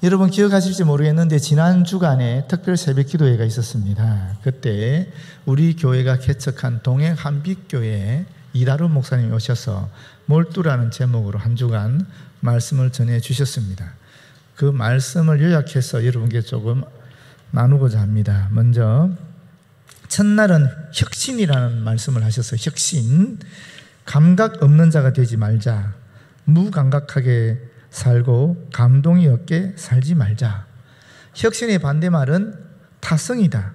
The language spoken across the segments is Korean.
여러분 기억하실지 모르겠는데 지난 주간에 특별 새벽 기도회가 있었습니다. 그때 우리 교회가 개척한 동행 한빛교회 이다루 목사님이 오셔서 몰두라는 제목으로 한 주간 말씀을 전해 주셨습니다. 그 말씀을 요약해서 여러분께 조금 나누고자 합니다. 먼저 첫날은 혁신이라는 말씀을 하셔서 혁신, 감각 없는 자가 되지 말자, 무감각하게 살고 감동이 없게 살지 말자. 혁신의 반대말은 타성이다.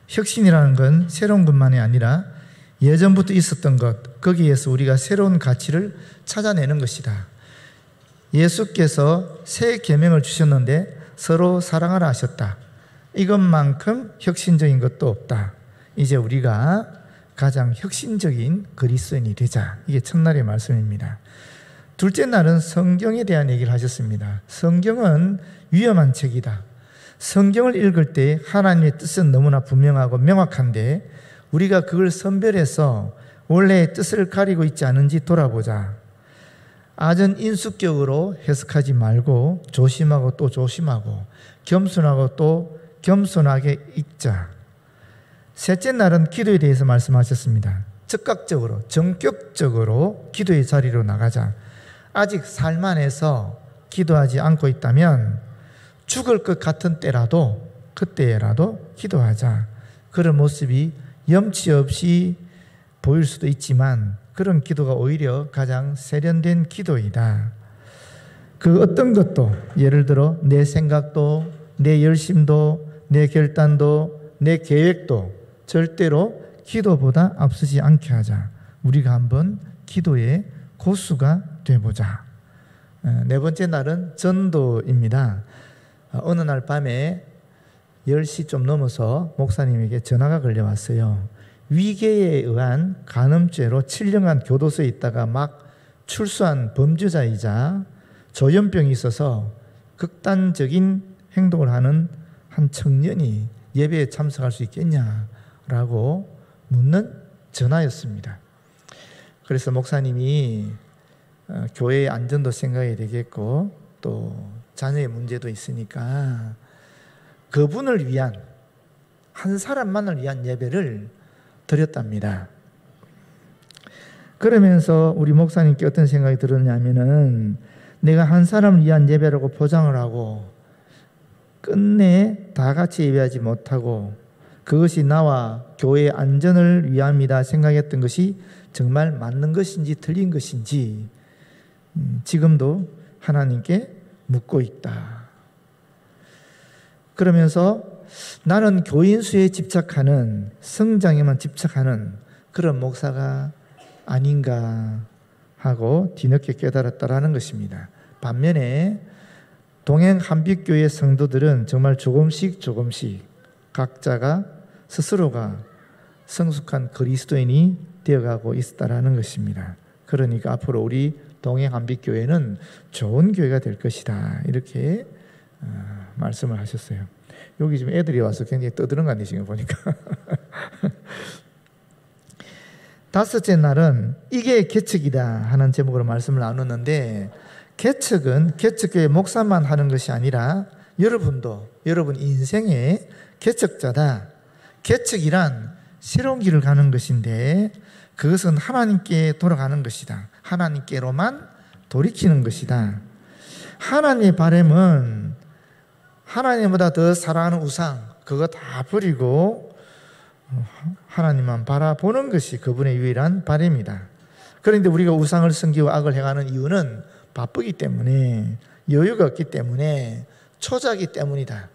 혁신이라는 건 새로운 것만이 아니라 예전부터 있었던 것, 거기에서 우리가 새로운 가치를 찾아내는 것이다. 예수께서 새 계명을 주셨는데 서로 사랑하라 하셨다. 이것만큼 혁신적인 것도 없다. 이제 우리가 가장 혁신적인 그리스도인이 되자. 이게 첫날의 말씀입니다. 둘째 날은 성경에 대한 얘기를 하셨습니다. 성경은 위험한 책이다. 성경을 읽을 때 하나님의 뜻은 너무나 분명하고 명확한데 우리가 그걸 선별해서 원래의 뜻을 가리고 있지 않은지 돌아보자. 아전 인수격으로 해석하지 말고 조심하고 또 조심하고 겸손하고 또 겸손하게 읽자. 셋째 날은 기도에 대해서 말씀하셨습니다. 즉각적으로, 전격적으로 기도의 자리로 나가자. 아직 삶 안에서 기도하지 않고 있다면 죽을 것 같은 때라도 그때라도 기도하자. 그런 모습이 염치 없이 보일 수도 있지만 그런 기도가 오히려 가장 세련된 기도이다. 그 어떤 것도 예를 들어 내 생각도 내 열심도 내 결단도 내 계획도 절대로 기도보다 앞서지 않게 하자. 우리가 한번 기도의 고수가 되보자. 네 번째 날은 전도입니다. 어느 날 밤에 10시 좀 넘어서 목사님에게 전화가 걸려왔어요. 위계에 의한 간음죄로 7년간 교도소에 있다가 막 출소한 범죄자이자 조현병이 있어서 극단적인 행동을 하는 한 청년이 예배에 참석할 수 있겠냐라고 묻는 전화였습니다. 그래서 목사님이 교회의 안전도 생각해야 되겠고 또 자녀의 문제도 있으니까 그분을 위한, 한 사람만을 위한 예배를 드렸답니다. 그러면서 우리 목사님께 어떤 생각이 들었냐면은 내가 한 사람을 위한 예배라고 포장을 하고 끝내 다 같이 예배하지 못하고 그것이 나와 교회의 안전을 위함이다 생각했던 것이 정말 맞는 것인지 틀린 것인지 지금도 하나님께 묻고 있다. 그러면서 나는 교인 수에 집착하는, 성장에만 집착하는 그런 목사가 아닌가 하고 뒤늦게 깨달았다라는 것입니다. 반면에 동행 한빛교회 성도들은 정말 조금씩 각자가 스스로가 성숙한 그리스도인이 되어가고 있다라는 것입니다. 그러니까 앞으로 우리 동행 한빛교회는 좋은 교회가 될 것이다. 이렇게 말씀을 하셨어요. 여기 지금 애들이 와서 굉장히 떠드는 거 아니에요, 지금 보니까. 다섯째 날은 이게 개척이다 하는 제목으로 말씀을 나눴는데 개척은 개척교회 목사만 하는 것이 아니라 여러분도 여러분 인생의 개척자다. 개척이란 새로운 길을 가는 것인데 그것은 하나님께 돌아가는 것이다. 하나님께로만 돌이키는 것이다. 하나님의 바람은 하나님보다 더 사랑하는 우상 그거 다 버리고 하나님만 바라보는 것이 그분의 유일한 바람이다. 그런데 우리가 우상을 섬기고 악을 행하는 이유는 바쁘기 때문에, 여유가 없기 때문에, 초자기 때문이다.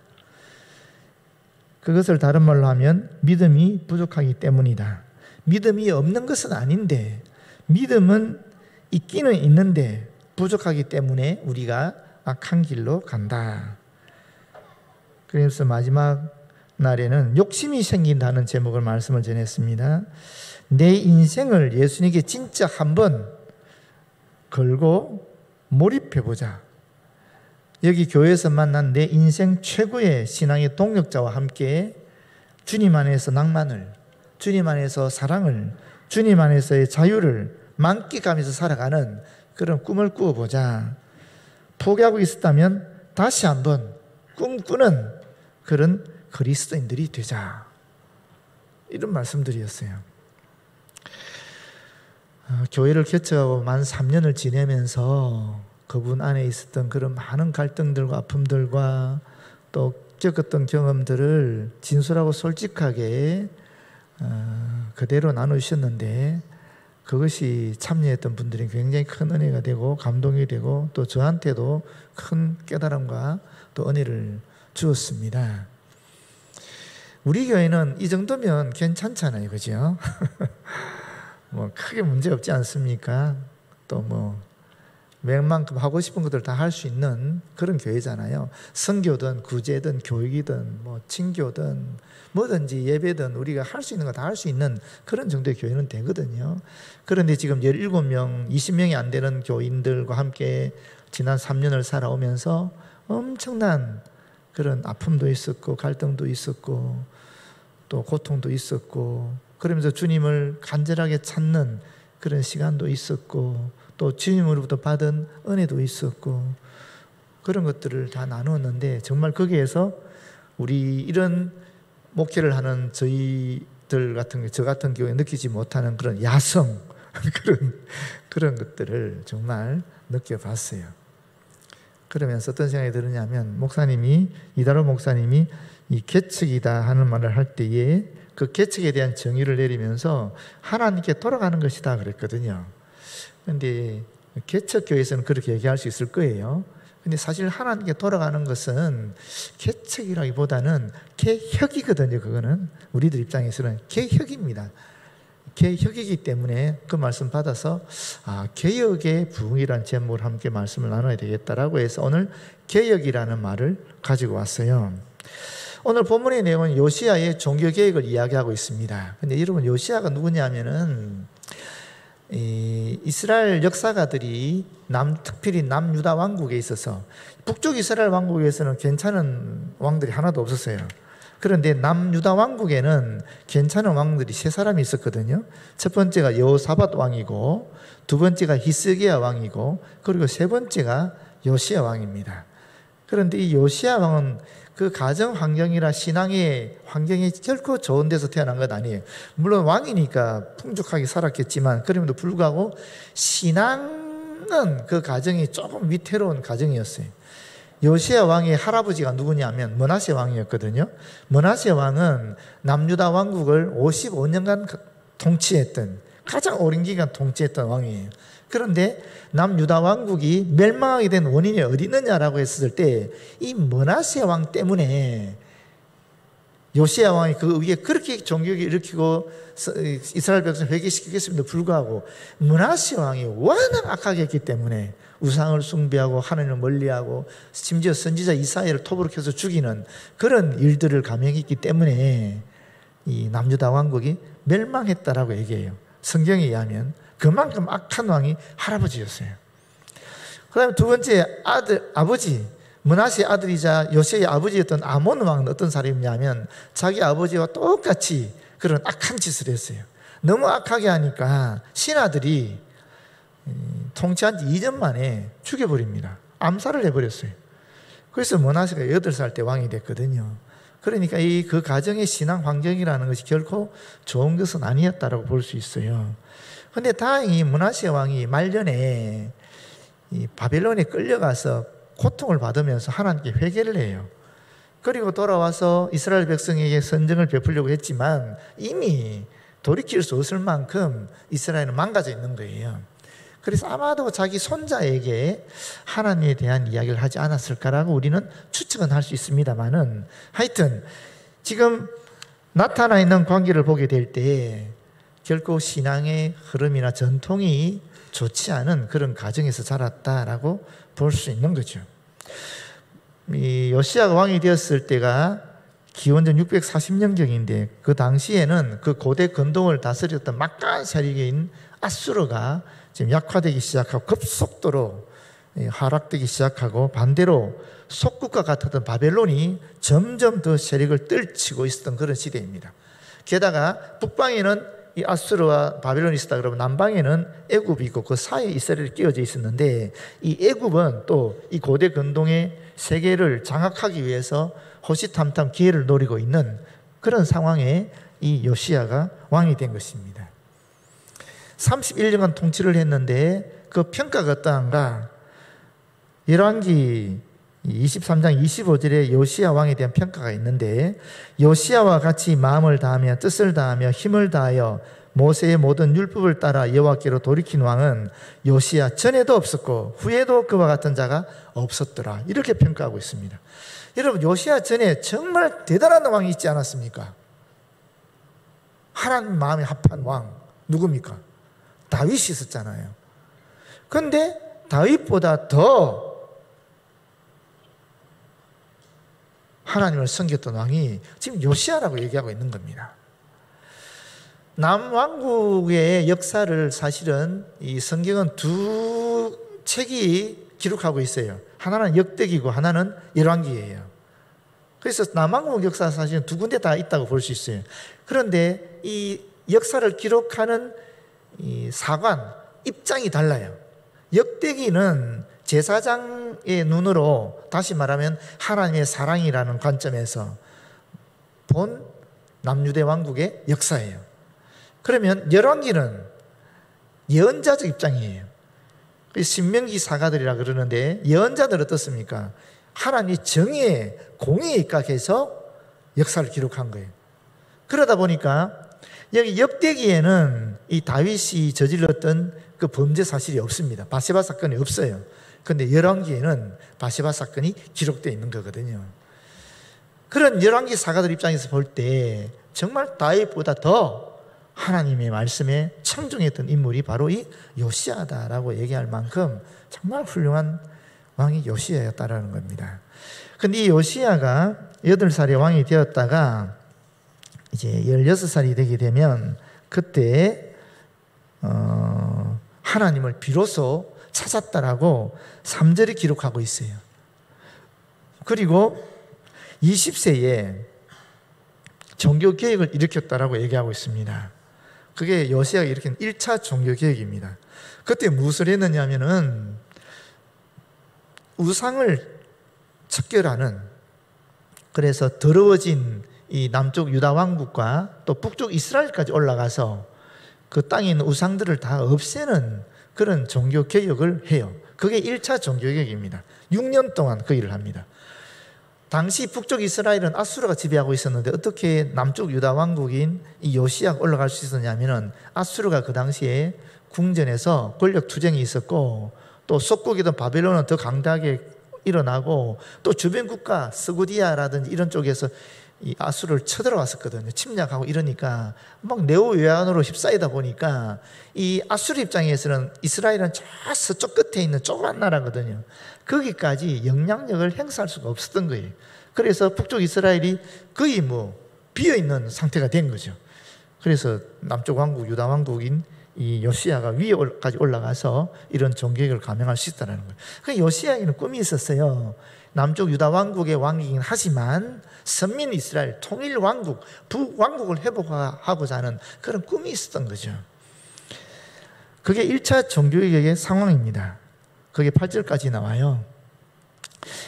그것을 다른 말로 하면 믿음이 부족하기 때문이다. 믿음이 없는 것은 아닌데 믿음은 있기는 있는데 부족하기 때문에 우리가 악한 길로 간다. 그래서 마지막 날에는 욕심이 생긴다는 제목을 말씀을 전했습니다. 내 인생을 예수님께 진짜 한번 걸고 몰입해보자. 여기 교회에서 만난 내 인생 최고의 신앙의 동력자와 함께 주님 안에서 낭만을, 주님 안에서 사랑을, 주님 안에서의 자유를 만끽하면서 살아가는 그런 꿈을 꾸어보자. 포기하고 있었다면 다시 한번 꿈꾸는 그런 그리스도인들이 되자. 이런 말씀들이었어요. 교회를 개척하고 만 3년을 지내면서 그분 안에 있었던 그런 많은 갈등들과 아픔들과 또 겪었던 경험들을 진솔하고 솔직하게 그대로 나누셨는데, 그것이 참여했던 분들이 굉장히 큰 은혜가 되고 감동이 되고 또 저한테도 큰 깨달음과 또 은혜를 주었습니다. 우리 교회는 이 정도면 괜찮잖아요, 그죠? 뭐 크게 문제 없지 않습니까? 또 뭐 웬만큼 하고 싶은 것들 다 할 수 있는 그런 교회잖아요. 선교든 구제든 교육이든 뭐 친교든 뭐든지 예배든 우리가 할 수 있는 거 다 할 수 있는 그런 정도의 교회는 되거든요. 그런데 지금 17명, 20명이 안 되는 교인들과 함께 지난 3년을 살아오면서 엄청난 그런 아픔도 있었고 갈등도 있었고 또 고통도 있었고, 그러면서 주님을 간절하게 찾는 그런 시간도 있었고 또 주님으로부터 받은 은혜도 있었고, 그런 것들을 다 나누었는데 정말 거기에서 우리 이런 목회를 하는 저희들 같은 저 같은 경우에 느끼지 못하는 그런 야성 그런 것들을 정말 느껴봤어요. 그러면서 어떤 생각이 들었냐면, 이다로 목사님이 이 개척이다 하는 말을 할 때에 그 개척에 대한 정의를 내리면서 하나님께 돌아가는 것이다 그랬거든요. 그런데 개척교회에서는 그렇게 얘기할 수 있을 거예요. 근데 사실 하나님께 돌아가는 것은 개척이라기보다는 개혁이거든요. 그거는 우리들 입장에서는 개혁입니다. 개혁이기 때문에 그 말씀 받아서 개혁의 부흥이라는 제목으로 함께 말씀을 나눠야 되겠다라고 해서 오늘 개혁이라는 말을 가지고 왔어요. 오늘 본문의 내용은 요시야의 종교개혁을 이야기하고 있습니다. 근데 여러분, 요시야가 누구냐면은 이스라엘 역사가들이 특별히 남유다 왕국에 있어서 북쪽 이스라엘 왕국에서는 괜찮은 왕들이 하나도 없었어요. 그런데 남유다 왕국에는 괜찮은 왕들이 3사람이 있었거든요. 첫 번째가 여호사밧 왕이고, 두 번째가 히스기야 왕이고, 그리고 세 번째가 요시야 왕입니다. 그런데 이 요시야 왕은 그 가정 환경이나 신앙의 환경이 결코 좋은 데서 태어난 건 아니에요. 물론 왕이니까 풍족하게 살았겠지만 그럼에도 불구하고 신앙은 그 가정이 조금 위태로운 가정이었어요. 요시야 왕의 할아버지가 누구냐면 므낫세 왕이었거든요. 므낫세 왕은 남유다 왕국을 55년간 통치했던, 가장 오랜 기간 통치했던 왕이에요. 그런데 남유다 왕국이 멸망하게 된 원인이 어디 있느냐라고 했을 때 이 므낫세 왕 때문에, 요시야 왕이 그 위에 그렇게 종교를 일으키고 이스라엘 백성을 회개시키겠음에도 불구하고 므낫세 왕이 워낙 악하게 했기 때문에 우상을 숭배하고 하나님을 멀리하고 심지어 선지자 이사야를 톱으로 켜서 죽이는 그런 일들을 감행했기 때문에 이 남유다 왕국이 멸망했다라고 얘기해요. 성경에 의하면 그만큼 악한 왕이 할아버지였어요. 그 다음에 두 번째 아버지, 므낫세의 아들이자 요시야의 아버지였던 아몬 왕은 어떤 사람이냐면 자기 아버지와 똑같이 그런 악한 짓을 했어요. 너무 악하게 하니까 신하들이 통치한 지 2년 만에 죽여버립니다. 암살을 해버렸어요. 그래서 므낫세가 8살 때 왕이 됐거든요. 그러니까 그 가정의 신앙 환경이라는 것이 결코 좋은 것은 아니었다라고 볼 수 있어요. 그런데 다행히 므낫세 왕이 말년에 이 바벨론에 끌려가서 고통을 받으면서 하나님께 회개를 해요. 그리고 돌아와서 이스라엘 백성에게 선정을 베풀려고 했지만 이미 돌이킬 수 없을 만큼 이스라엘은 망가져 있는 거예요. 그래서 아마도 자기 손자에게 하나님에 대한 이야기를 하지 않았을까라고 우리는 추측은 할 수 있습니다만은, 하여튼 지금 나타나 있는 관계를 보게 될 때 결코 신앙의 흐름이나 전통이 좋지 않은 그런 가정에서 자랐다라고 볼 수 있는 거죠. 이 요시야가 왕이 되었을 때가 기원전 640년경인데 그 당시에는 그 고대 근동을 다스렸던 막강한 세력인 아수르가 지금 약화되기 시작하고 급속도로 하락되기 시작하고, 반대로 속국과 같았던 바벨론이 점점 더 세력을 떨치고 있었던 그런 시대입니다. 게다가 북방에는 이 아수르와 바벨론이 있었다 그러면 남방에는 애굽이 있고 그 사이에 이스라엘이 끼어져 있었는데, 이 애굽은 또 이 고대 근동의 세계를 장악하기 위해서 호시탐탐 기회를 노리고 있는 그런 상황에 이 요시야가 왕이 된 것입니다. 31년간 통치를 했는데 그 평가가 어떠한가? 열왕기 23장 25절에 요시야 왕에 대한 평가가 있는데, 요시야와 같이 마음을 다하며 뜻을 다하며 힘을 다하여 모세의 모든 율법을 따라 여호와께로 돌이킨 왕은 요시야 전에도 없었고 후에도 그와 같은 자가 없었더라. 이렇게 평가하고 있습니다. 여러분, 요시야 전에 정말 대단한 왕이 있지 않았습니까? 하나님 마음에 합한 왕 누굽니까? 다윗이 있었잖아요. 그런데 다윗보다 더 하나님을 섬겼던 왕이 지금 요시야라고 얘기하고 있는 겁니다. 남왕국의 역사를 사실은 이 성경은 두 책이 기록하고 있어요. 하나는 역대기고 하나는 열왕기예요. 그래서 남왕국 역사 사실은 두 군데 다 있다고 볼 수 있어요. 그런데 이 역사를 기록하는 이 사관, 입장이 달라요. 역대기는 제사장의 눈으로, 다시 말하면 하나님의 사랑이라는 관점에서 본 남유대 왕국의 역사예요. 그러면 열왕기는 예언자적 입장이에요. 신명기 사가들이라 그러는데, 예언자들 어떻습니까? 하나님이 정의에, 공의에 입각해서 역사를 기록한 거예요. 그러다 보니까 여기 역대기에는 이 다윗이 저질렀던 그 범죄 사실이 없습니다. 바세바 사건이 없어요. 그런데 열왕기에는 바세바 사건이 기록되어 있는 거거든요. 그런 열왕기 사가들 입장에서 볼 때 정말 다윗보다 더 하나님의 말씀에 청중했던 인물이 바로 이 요시야다라고 얘기할 만큼 정말 훌륭한 왕이 요시야였다라는 겁니다. 그런데 이 요시야가 8살에 왕이 되었다가 이제 16살이 되게 되면 그때 하나님을 비로소 찾았다라고 3절이 기록하고 있어요. 그리고 20세에 종교개혁을 일으켰다라고 얘기하고 있습니다. 그게 요시야가 일으킨 1차 종교개혁입니다. 그때 무엇을 했느냐 하면은 우상을 척결하는, 그래서 더러워진 이 남쪽 유다 왕국과 또 북쪽 이스라엘까지 올라가서 그 땅에 있는 우상들을 다 없애는 그런 종교개혁을 해요. 그게 1차 종교개혁입니다. 6년 동안 그 일을 합니다. 당시 북쪽 이스라엘은 아수르가 지배하고 있었는데 어떻게 남쪽 유다 왕국인 이 요시야가 올라갈 수 있었냐면은, 아수르가 그 당시에 궁전에서 권력 투쟁이 있었고, 또 속국이던 바벨론은 더 강대하게 일어나고, 또 주변 국가 스구디아라든지 이런 쪽에서 이 아수르를 쳐들어왔었거든요. 침략하고 이러니까 막 내오외환으로 휩싸이다 보니까 이 아수르 입장에서는 이스라엘은 저 서쪽 끝에 있는 조그만 나라거든요. 거기까지 영향력을 행사할 수가 없었던 거예요. 그래서 북쪽 이스라엘이 거의 비어있는 상태가 된 거죠. 그래서 남쪽 왕국, 유다 왕국인 이 요시야가 위에까지 올라가서 이런 종교개혁을 감행할 수 있다는 거예요. 그 요시야에는 꿈이 있었어요. 남쪽 유다 왕국의 왕이긴 하지만 선민 이스라엘 통일 왕국, 북왕국을 회복하고자 하는 그런 꿈이 있었던 거죠. 그게 1차 종교개혁의 상황입니다. 그게 8절까지 나와요.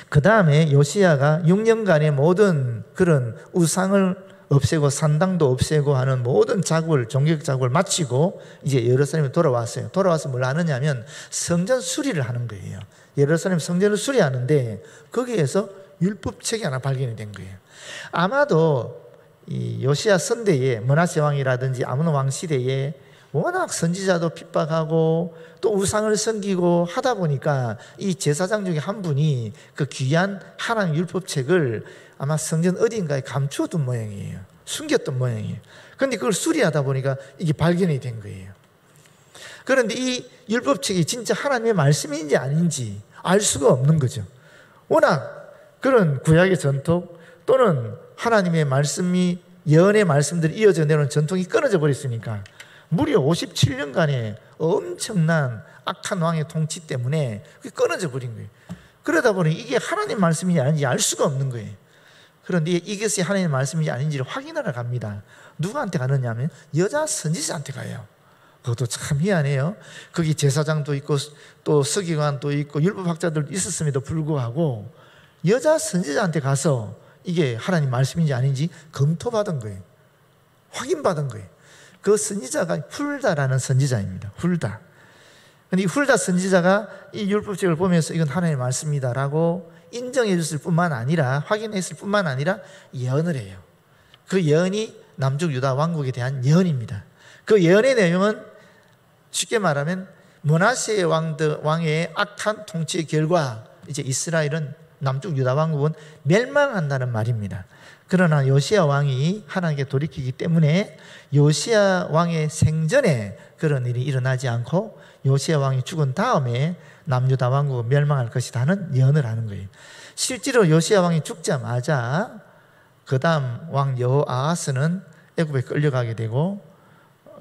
그 다음에 요시야가 6년간의 모든 그런 우상을 없애고 산당도 없애고 하는 모든 작업을, 종교개혁 작업을 마치고 이제 예루살렘에 돌아왔어요. 돌아와서 뭘 하느냐 하면 성전 수리를 하는 거예요. 예루살렘 성전을 수리하는데 거기에서 율법책이 하나 발견이 된 거예요. 아마도 이 요시야 선대에, 므낫세 왕이라든지 아몬 왕 시대에 워낙 선지자도 핍박하고 또 우상을 섬기고 하다 보니까 이 제사장 중에 한 분이 그 귀한 하나님 율법책을 아마 성전 어딘가에 감추어둔 모양이에요. 숨겼던 모양이에요. 그런데 그걸 수리하다 보니까 이게 발견이 된 거예요. 그런데 이 율법책이 진짜 하나님의 말씀인지 아닌지 알 수가 없는 거죠. 워낙 그런 구약의 전통 또는 하나님의 말씀이, 예언의 말씀들이 이어져 내려오는 전통이 끊어져 버렸으니까 무려 57년간의 엄청난 악한 왕의 통치 때문에 그게 끊어져 버린 거예요. 그러다 보니 이게 하나님 말씀인지 아닌지 알 수가 없는 거예요. 그런데 이것이 하나님의 말씀인지 아닌지를 확인하러 갑니다. 누구한테 가느냐 하면 여자 선지자한테 가요. 그것도 참 희한해요. 거기 제사장도 있고 또 서기관도 있고 율법학자들도 있었음에도 불구하고 여자 선지자한테 가서 이게 하나님 말씀인지 아닌지 검토받은 거예요. 확인받은 거예요. 그 선지자가 훌다라는 선지자입니다. 훌다. 근데 이 훌다 선지자가 이 율법책을 보면서 이건 하나님의 말씀이다라고 인정해 줬을 뿐만 아니라, 확인했을 뿐만 아니라 예언을 해요. 그 예언이 남쪽 유다 왕국에 대한 예언입니다. 그 예언의 내용은 쉽게 말하면 므낫세 왕의 악한 통치의 결과 이제 이스라엘은, 남쪽 유다 왕국은 멸망한다는 말입니다. 그러나 요시야 왕이 하나님께 돌이키기 때문에 요시야 왕의 생전에 그런 일이 일어나지 않고 요시야 왕이 죽은 다음에 남유다 왕국은 멸망할 것이라는 예언을 하는 거예요. 실제로 요시야 왕이 죽자마자 그 다음 왕 여호아하스는 애굽에 끌려가게 되고,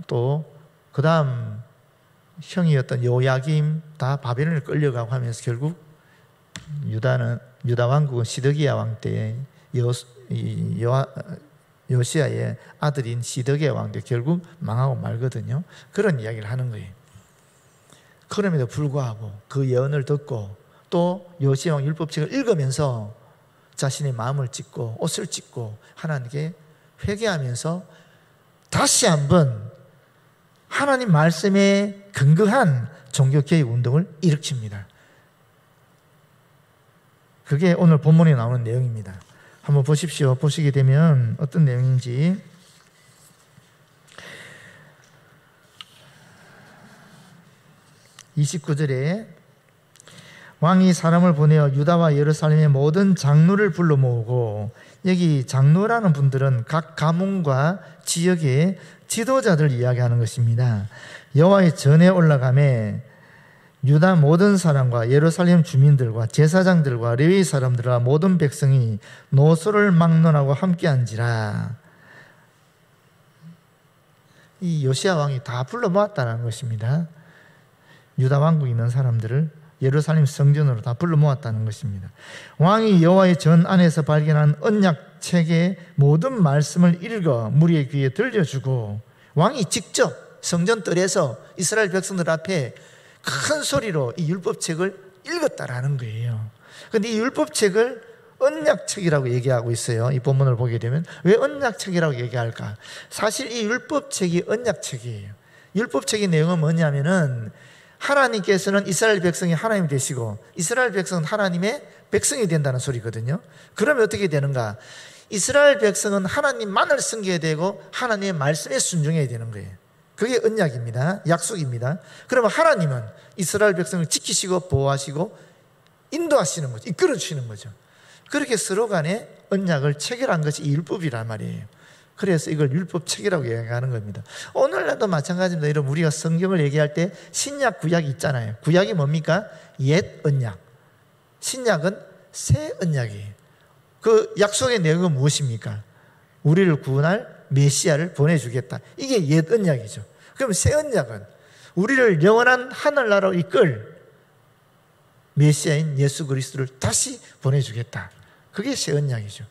또 그 다음 형이었던 요야김 다 바벨론에 끌려가고 하면서 결국 유다 왕국은 시드기야 왕 때에 요시야의 아들인 시드기야 왕 때 결국 망하고 말거든요. 그런 이야기를 하는 거예요. 그럼에도 불구하고 그 예언을 듣고 또 요시야 왕 율법책을 읽으면서 자신의 마음을 찢고 옷을 찢고 하나님께 회개하면서 다시 한번 하나님 말씀에 근거한 종교개혁 운동을 일으킵니다. 그게 오늘 본문에 나오는 내용입니다. 한번 보십시오. 보시게 되면 어떤 내용인지. 29절에 왕이 사람을 보내어 유다와 예루살렘의 모든 장로를 불러 모으고, 여기 장로라는 분들은 각 가문과 지역의 지도자들 이야기하는 것입니다. 여호와의 전에 올라가매 유다 모든 사람과 예루살렘 주민들과 제사장들과 레위 사람들과 모든 백성이 노소를 막론하고 함께한지라. 이 요시야 왕이 다 불러 모았다는 것입니다. 유다 왕국에 있는 사람들을 예루살렘 성전으로 다 불러 모았다는 것입니다. 왕이 여호와의 전 안에서 발견한 언약책의 모든 말씀을 읽어 무리의 귀에 들려주고, 왕이 직접 성전 뜰에서 이스라엘 백성들 앞에 큰 소리로 이 율법책을 읽었다라는 거예요. 그런데 이 율법책을 언약책이라고 얘기하고 있어요. 이 본문을 보게 되면 왜 언약책이라고 얘기할까? 사실 이 율법책이 언약책이에요. 율법책의 내용은 뭐냐면은 하나님께서는 이스라엘 백성이 하나님이 되시고 이스라엘 백성은 하나님의 백성이 된다는 소리거든요. 그러면 어떻게 되는가? 이스라엘 백성은 하나님만을 섬겨야 되고 하나님의 말씀에 순종해야 되는 거예요. 그게 언약입니다. 약속입니다. 그러면 하나님은 이스라엘 백성을 지키시고 보호하시고 인도하시는 거죠. 이끌어 주시는 거죠. 그렇게 서로 간에 언약을 체결한 것이 이 율법이란 말이에요. 그래서 이걸 율법책이라고 얘기하는 겁니다. 오늘날도 마찬가지입니다. 여러분, 우리가 성경을 얘기할 때 신약 구약이 있잖아요. 구약이 뭡니까? 옛 언약. 신약은 새 언약이에요. 그 약속의 내용은 무엇입니까? 우리를 구원할 메시아를 보내주겠다. 이게 옛 언약이죠. 그럼 새 언약은 우리를 영원한 하늘나라로 이끌 메시아인 예수 그리스도를 다시 보내주겠다. 그게 새 언약이죠.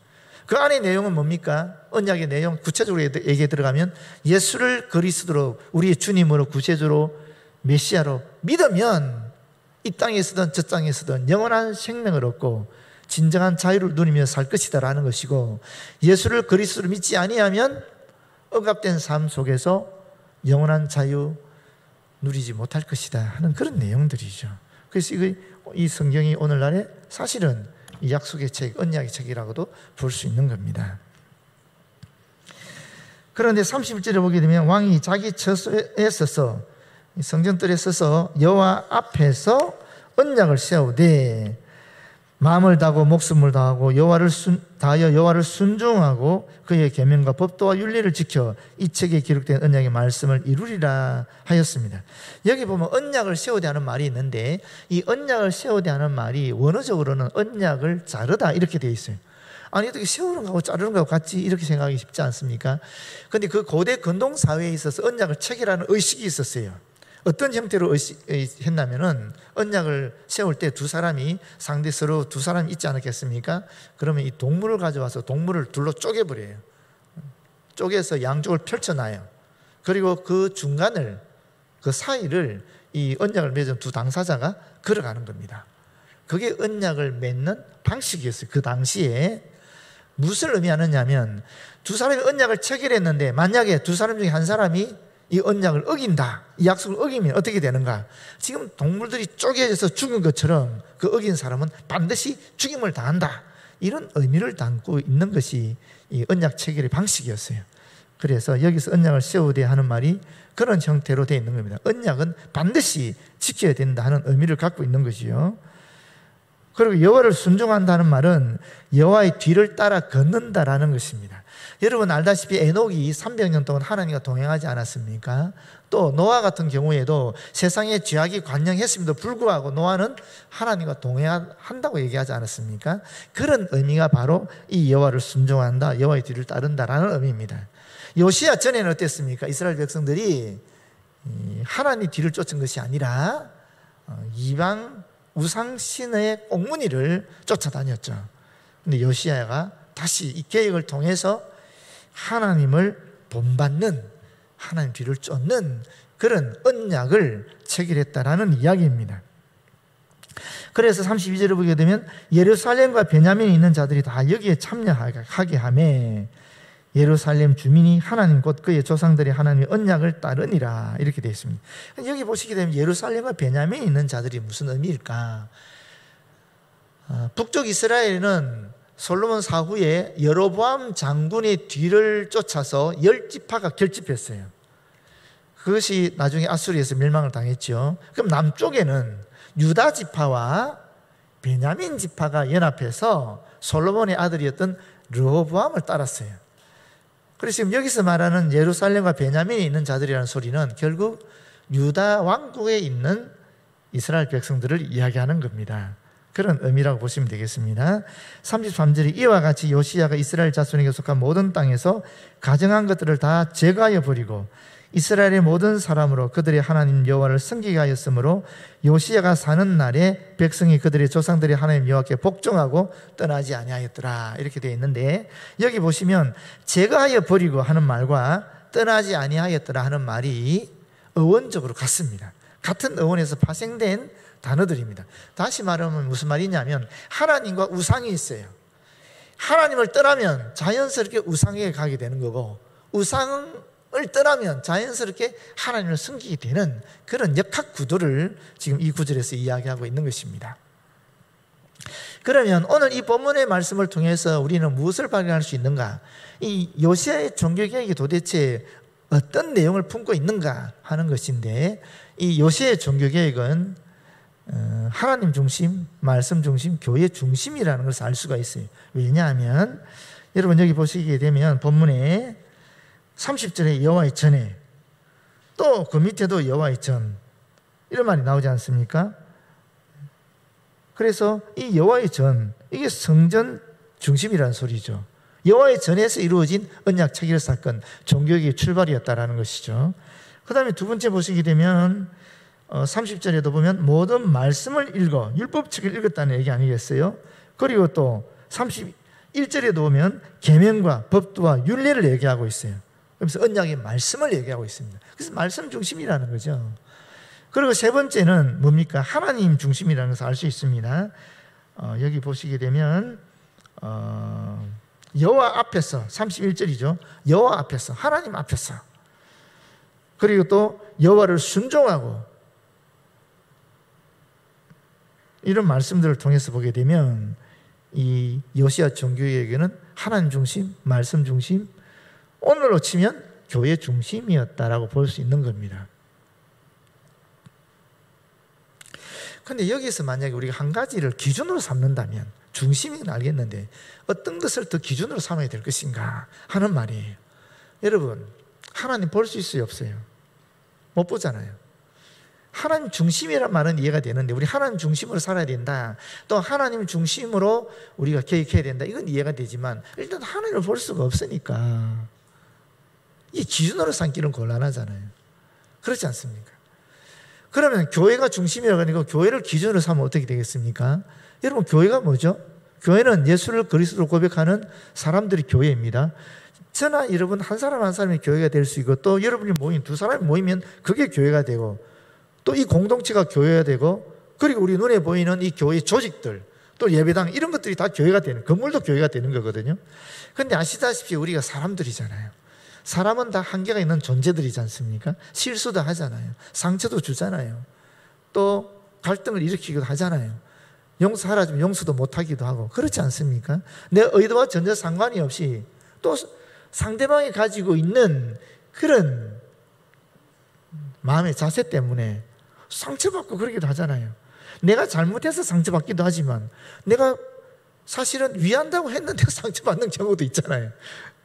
그 안의 내용은 뭡니까? 언약의 내용 구체적으로 얘기해 들어가면 예수를 그리스도로, 우리의 주님으로, 구세주로, 메시아로 믿으면 이 땅에서든 저 땅에서든 영원한 생명을 얻고 진정한 자유를 누리며 살 것이다라는 것이고, 예수를 그리스도로 믿지 아니하면 억압된 삶 속에서 영원한 자유 누리지 못할 것이다 하는 그런 내용들이죠. 그래서 이 성경이 오늘날에 사실은 이 약속의 책, 언약의 책이라고도 볼 수 있는 겁니다. 그런데 31절에 보게 되면 왕이 자기 처소에 서서, 성전뜰에 서서 여호와 앞에서 언약을 세우되 마음을 다하고 목숨을 다하고 여호와를 순종하고 그의 계명과 법도와 윤리를 지켜 이 책에 기록된 언약의 말씀을 이루리라 하였습니다. 여기 보면 언약을 세우되 하는 말이 있는데, 이 언약을 세우되 하는 말이 원어적으로는 언약을 자르다 이렇게 되어 있어요. 아니 어떻게 세우는 거하고 자르는 거하고 같이 이렇게 생각하기 쉽지 않습니까? 그런데 그 고대 근동 사회에 있어서 언약을 체결하는 의식이 있었어요. 어떤 형태로 했냐면은 언약을 세울 때 두 사람이 상대 서로 두 사람이 있지 않았겠습니까? 그러면 이 동물을 가져와서 동물을 둘로 쪼개버려요. 쪼개서 양쪽을 펼쳐놔요. 그리고 그 중간을, 그 사이를 이 언약을 맺은 두 당사자가 걸어가는 겁니다. 그게 언약을 맺는 방식이었어요. 그 당시에 무엇을 의미하느냐면 두 사람이 언약을 체결했는데 만약에 두 사람 중에 한 사람이 이 언약을 어긴다, 이 약속을 어기면 어떻게 되는가? 지금 동물들이 쪼개져서 죽은 것처럼 그 어긴 사람은 반드시 죽임을 당한다, 이런 의미를 담고 있는 것이 이 언약 체결의 방식이었어요. 그래서 여기서 언약을 세우되 하는 말이 그런 형태로 되어 있는 겁니다. 언약은 반드시 지켜야 된다 하는 의미를 갖고 있는 것이요. 그리고 여호와를 순종한다는 말은 여호와의 뒤를 따라 걷는다라는 것입니다. 여러분 알다시피 에녹이 300년 동안 하나님과 동행하지 않았습니까? 또 노아 같은 경우에도 세상에 죄악이 관영했음에도 불구하고 노아는 하나님과 동행한다고 얘기하지 않았습니까? 그런 의미가 바로 이 여호와를 순종한다, 여호와의 뒤를 따른다라는 의미입니다. 요시야 전에는 어땠습니까? 이스라엘 백성들이 하나님 뒤를 쫓은 것이 아니라 이방 우상신의 꽁무니를 쫓아다녔죠. 근데 요시야가 다시 이 계획을 통해서 하나님을 본받는, 하나님 뒤를 쫓는 그런 언약을 체결했다라는 이야기입니다. 그래서 32절을 보게 되면 예루살렘과 베냐민에 있는 자들이 다 여기에 참여하게 하며 예루살렘 주민이 하나님 곧 그의 조상들이 하나님의 언약을 따르니라, 이렇게 되어 있습니다. 여기 보시게 되면 예루살렘과 베냐민에 있는 자들이 무슨 의미일까? 북쪽 이스라엘은 솔로몬 사후에 여로보암 장군의 뒤를 쫓아서 10지파가 결집했어요. 그것이 나중에 아수리에서 멸망을 당했죠. 그럼 남쪽에는 유다 지파와 베냐민 지파가 연합해서 솔로몬의 아들이었던 르호보암을 따랐어요. 그래서 지금 여기서 말하는 예루살렘과 베냐민에 있는 자들이라는 소리는 결국 유다 왕국에 있는 이스라엘 백성들을 이야기하는 겁니다. 그런 의미라고 보시면 되겠습니다. 33절에 이와 같이 요시야가 이스라엘 자손에게 속한 모든 땅에서 가정한 것들을 다 제거하여 버리고 이스라엘의 모든 사람으로 그들의 하나님 여호와를 섬기게 하였으므로 요시야가 사는 날에 백성이 그들의 조상들의 하나님 여호와께 복종하고 떠나지 아니하였더라, 이렇게 되어 있는데 여기 보시면 제거하여 버리고 하는 말과 떠나지 아니하였더라 하는 말이 어원적으로 같습니다. 같은 어원에서 파생된 단어들입니다. 다시 말하면 무슨 말이냐면 하나님과 우상이 있어요. 하나님을 떠나면 자연스럽게 우상에게 가게 되는 거고 우상을 떠나면 자연스럽게 하나님을 섬기게 되는 그런 역학 구도를 지금 이 구절에서 이야기하고 있는 것입니다. 그러면 오늘 이 본문의 말씀을 통해서 우리는 무엇을 발견할 수 있는가? 이 요시야의 종교개혁이 도대체 어떤 내용을 품고 있는가 하는 것인데, 이 요시야의 종교개혁은 하나님 중심, 말씀 중심, 교회 중심이라는 것을 알 수가 있어요. 왜냐하면 여러분 여기 보시게 되면 본문에 30절에 여호와의 전에, 또 그 밑에도 여호와의 전, 이런 말이 나오지 않습니까? 그래서 이 여호와의 전, 이게 성전 중심이라는 소리죠. 여호와의 전에서 이루어진 언약 체결 사건, 종교개혁의 출발이었다라는 것이죠. 그 다음에 두 번째 보시게 되면 30절에도 보면 모든 말씀을 읽어, 율법책을 읽었다는 얘기 아니겠어요? 그리고 또 31절에도 보면 계명과 법도와 율례를 얘기하고 있어요. 그래서 언약의 말씀을 얘기하고 있습니다. 그래서 말씀 중심이라는 거죠. 그리고 세 번째는 뭡니까? 하나님 중심이라는 것을 알 수 있습니다. 여기 보시게 되면 여호와 앞에서, 31절이죠. 여호와 앞에서, 하나님 앞에서, 그리고 또 여호와를 순종하고, 이런 말씀들을 통해서 보게 되면 이 요시야 종교개혁에는 하나님 중심, 말씀 중심, 오늘로 치면 교회 중심이었다라고 볼 수 있는 겁니다. 그런데 여기서 만약에 우리가 한 가지를 기준으로 삼는다면, 중심은 알겠는데 어떤 것을 더 기준으로 삼아야 될 것인가 하는 말이에요. 여러분, 하나님 볼 수 있어요, 없어요? 못 보잖아요. 하나님 중심이란 말은 이해가 되는데 우리 하나님 중심으로 살아야 된다, 또 하나님 중심으로 우리가 계획해야 된다, 이건 이해가 되지만 일단 하나님을 볼 수가 없으니까 이 기준으로 삼기는 곤란하잖아요. 그렇지 않습니까? 그러면 교회가 중심이라고 하니까 교회를 기준으로 삼으면 어떻게 되겠습니까? 여러분, 교회가 뭐죠? 교회는 예수를 그리스도로 고백하는 사람들이 교회입니다. 저나 여러분 한 사람 한 사람이 교회가 될 수 있고, 또 여러분이 모인 두 사람이 모이면 그게 교회가 되고, 또 이 공동체가 교회가 되고, 그리고 우리 눈에 보이는 이 교회 조직들, 또 예배당 이런 것들이 다 교회가 되는, 건물도 교회가 되는 거거든요. 그런데 아시다시피 우리가 사람들이잖아요. 사람은 다 한계가 있는 존재들이지 않습니까? 실수도 하잖아요. 상처도 주잖아요. 또 갈등을 일으키기도 하잖아요. 용서하라 하면 용서도 못하기도 하고 그렇지 않습니까? 내 의도와 전혀 상관이 없이 또 상대방이 가지고 있는 그런 마음의 자세 때문에 상처받고 그러기도 하잖아요. 내가 잘못해서 상처받기도 하지만 내가 사실은 위한다고 했는데 상처받는 경우도 있잖아요.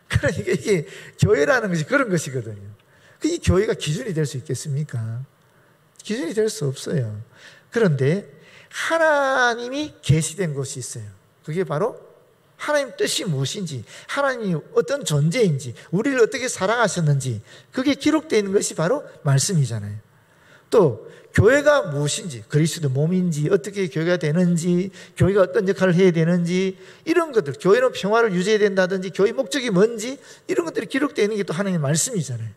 그러니까 이게 교회라는 것이 그런 것이거든요. 이 교회가 기준이 될 수 있겠습니까? 기준이 될 수 없어요. 그런데 하나님이 계시된 것이 있어요. 그게 바로 하나님 뜻이 무엇인지, 하나님이 어떤 존재인지, 우리를 어떻게 사랑하셨는지 그게 기록되어 있는 것이 바로 말씀이잖아요. 또 교회가 무엇인지, 그리스도 몸인지, 어떻게 교회가 되는지, 교회가 어떤 역할을 해야 되는지, 이런 것들, 교회는 평화를 유지해야 된다든지 교회 목적이 뭔지 이런 것들이 기록되어 있는 게 또 하나님의 말씀이잖아요.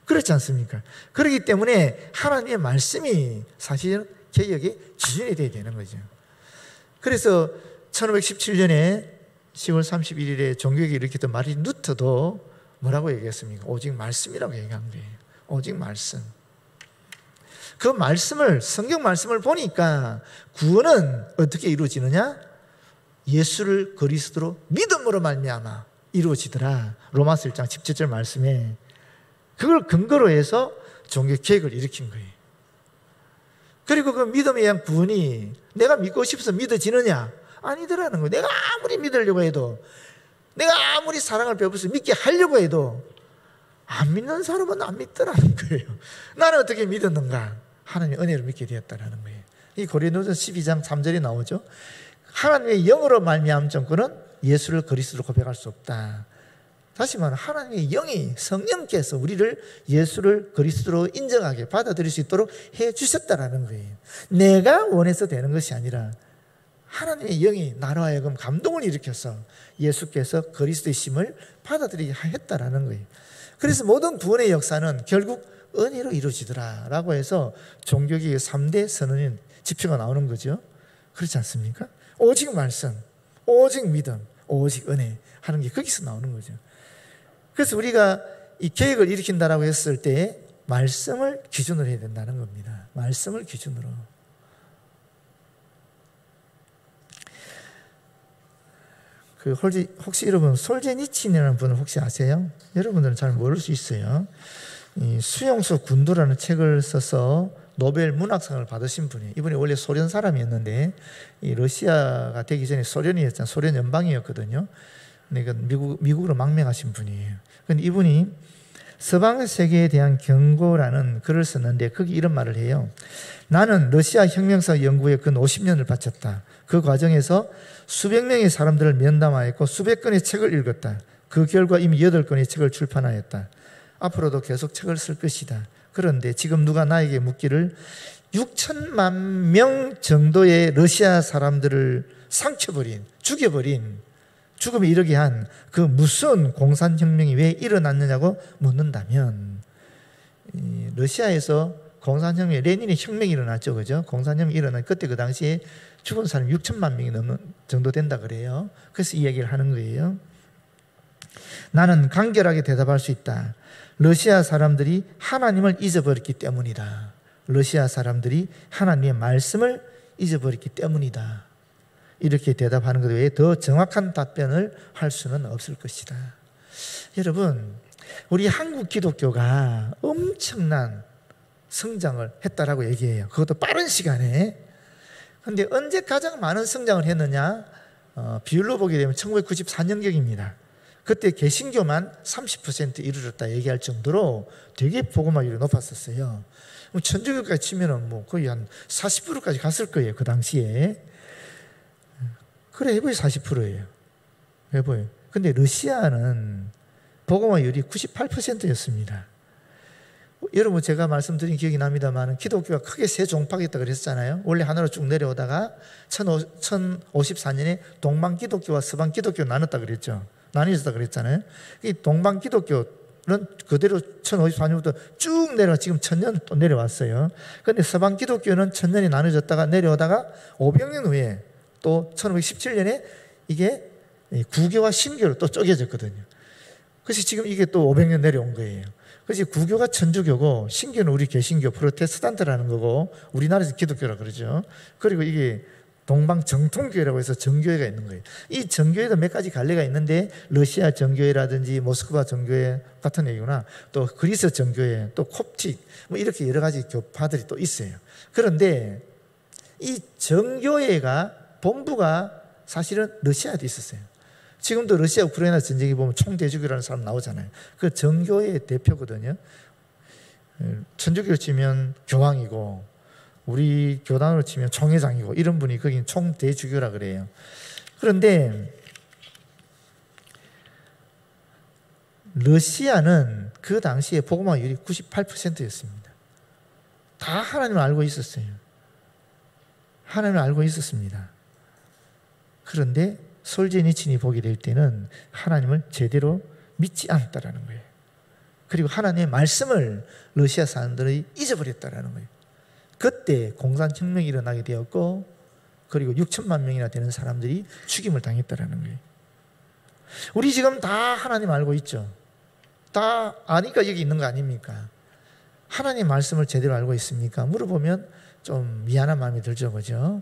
그렇지 않습니까? 그렇기 때문에 하나님의 말씀이 사실은 개혁의 기준이 되어야 되는 거죠. 그래서 1517년에 10월 31일에 종교개혁이 일으켰던 마르틴 루터도 뭐라고 얘기했습니까? 오직 말씀이라고 얘기한 거예요. 오직 말씀. 그 말씀을, 성경 말씀을 보니까 구원은 어떻게 이루어지느냐? 예수를 그리스도로 믿음으로 말미암아 이루어지더라. 로마서 1장 17절 말씀에 그걸 근거로 해서 종교개혁을 일으킨 거예요. 그리고 그 믿음에 의한 구원이 내가 믿고 싶어서 믿어지느냐? 아니더라는 거예요. 내가 아무리 믿으려고 해도, 내가 아무리 사랑을 베풀어서 믿게 하려고 해도 안 믿는 사람은 안 믿더라는 거예요. 나는 어떻게 믿었는가? 하나님의 은혜로 믿게 되었다는 거예요. 이 고린도전서 12장 3절에 나오죠. 하나님의 영으로 말미암은 정권은 예수를 그리스도로 고백할 수 없다. 다시 말하면 하나님의 영이, 성령께서 우리를 예수를 그리스도로 인정하게 받아들일 수 있도록 해주셨다는 거예요. 내가 원해서 되는 것이 아니라 하나님의 영이 나로 하여금 감동을 일으켜서 예수께서 그리스도의 심을 받아들이게 했다라는 거예요. 그래서 모든 구원의 역사는 결국 은혜로 이루어지더라 라고 해서 종교개혁의 3대 선언인 지표가 나오는 거죠. 그렇지 않습니까? 오직 말씀, 오직 믿음, 오직 은혜 하는 게 거기서 나오는 거죠. 그래서 우리가 이 개혁을 일으킨다라고 했을 때 말씀을 기준으로 해야 된다는 겁니다. 말씀을 기준으로. 혹시 여러분 솔제니친이라는 분을 혹시 아세요? 여러분들은 잘 모를 수 있어요. 이 수용소 군도라는 책을 써서 노벨 문학상을 받으신 분이에요. 이분이 원래 소련 사람이었는데 이 러시아가 되기 전에 소련이었잖아요. 소련 연방이었거든요. 근데 미국으로 망명하신 분이에요. 근데 이분이 서방 세계에 대한 경고라는 글을 썼는데 거기 이런 말을 해요. 나는 러시아 혁명사 연구에 근 50년을 바쳤다. 그 과정에서 수백 명의 사람들을 면담하였고 수백 권의 책을 읽었다. 그 결과 이미 8권의 책을 출판하였다. 앞으로도 계속 책을 쓸 것이다. 그런데 지금 누가 나에게 묻기를 6천만 명 정도의 러시아 사람들을 상처버린, 죽여버린, 죽음에 이르게 한 그 무슨 공산혁명이 왜 일어났느냐고 묻는다면, 러시아에서 공산혁명, 레닌의 혁명이 일어났죠. 그죠? 공산혁명이 일어난 그때 그 당시에 죽은 사람이 6천만 명이 넘는 정도 된다 그래요. 그래서 이 얘기를 하는 거예요. 나는 간결하게 대답할 수 있다. 러시아 사람들이 하나님을 잊어버렸기 때문이다. 러시아 사람들이 하나님의 말씀을 잊어버렸기 때문이다. 이렇게 대답하는 것 외에 더 정확한 답변을 할 수는 없을 것이다. 여러분, 우리 한국 기독교가 엄청난 성장을 했다라고 얘기해요. 그것도 빠른 시간에. 그런데 언제 가장 많은 성장을 했느냐? 비율로 보게 되면 1994년경입니다. 그때 개신교만 30% 이르렀다 얘기할 정도로 되게 복음화율이 높았었어요. 천주교까지 치면은 거의 한 40%까지 갔을 거예요. 그 당시에. 그래, 해보이 40%예요. 해보이. 근데 러시아는 복음화율이 98%였습니다. 여러분, 제가 말씀드린 기억이 납니다만 기독교가 크게 세 종파겠다 그랬잖아요. 원래 하나로 쭉 내려오다가 1054년에 동방 기독교와 서방 기독교 나눴다 그랬죠. 나뉘어졌다 그랬잖아요. 이 동방 기독교는 그대로 1054년부터 쭉 내려가 지금 1000년 또 내려왔어요. 그런데 서방 기독교는 1000년이 나눠졌다가 내려오다가 500년 후에 또 1517년에 이게 구교와 신교로 또 쪼개졌거든요. 그래서 지금 이게 또 500년 내려온 거예요. 그래서 구교가 천주교고 신교는 우리 개신교 프로테스탄트라는 거고 우리나라에서 기독교라 그러죠. 그리고 이게 동방 정통교회라고 해서 정교회가 있는 거예요. 이 정교회도 몇 가지 갈래가 있는데 러시아 정교회라든지 모스크바 정교회 같은 얘기구나. 또 그리스 정교회, 또 콥틱 뭐 이렇게 여러 가지 교파들이 또 있어요. 그런데 이 정교회가 본부가 사실은 러시아에도 있었어요. 지금도 러시아 우크라이나 전쟁에 보면 총대주교라는 사람 나오잖아요. 그 정교회의 대표거든요. 천주교로 치면 교황이고 우리 교단으로 치면 총회장이고 이런 분이 거긴 총대주교라 그래요. 그런데 러시아는 그 당시에 복음화율이 98%였습니다. 다 하나님을 알고 있었어요. 하나님을 알고 있었습니다. 그런데 솔제니친이 보게 될 때는 하나님을 제대로 믿지 않았다라는 거예요. 그리고 하나님의 말씀을 러시아 사람들이 잊어버렸다라는 거예요. 그때 공산혁명이 일어나게 되었고 그리고 6천만 명이나 되는 사람들이 죽임을 당했다라는 거예요. 우리 지금 다 하나님 알고 있죠. 다 아니까 여기 있는 거 아닙니까? 하나님 말씀을 제대로 알고 있습니까? 물어보면 좀 미안한 마음이 들죠, 그죠?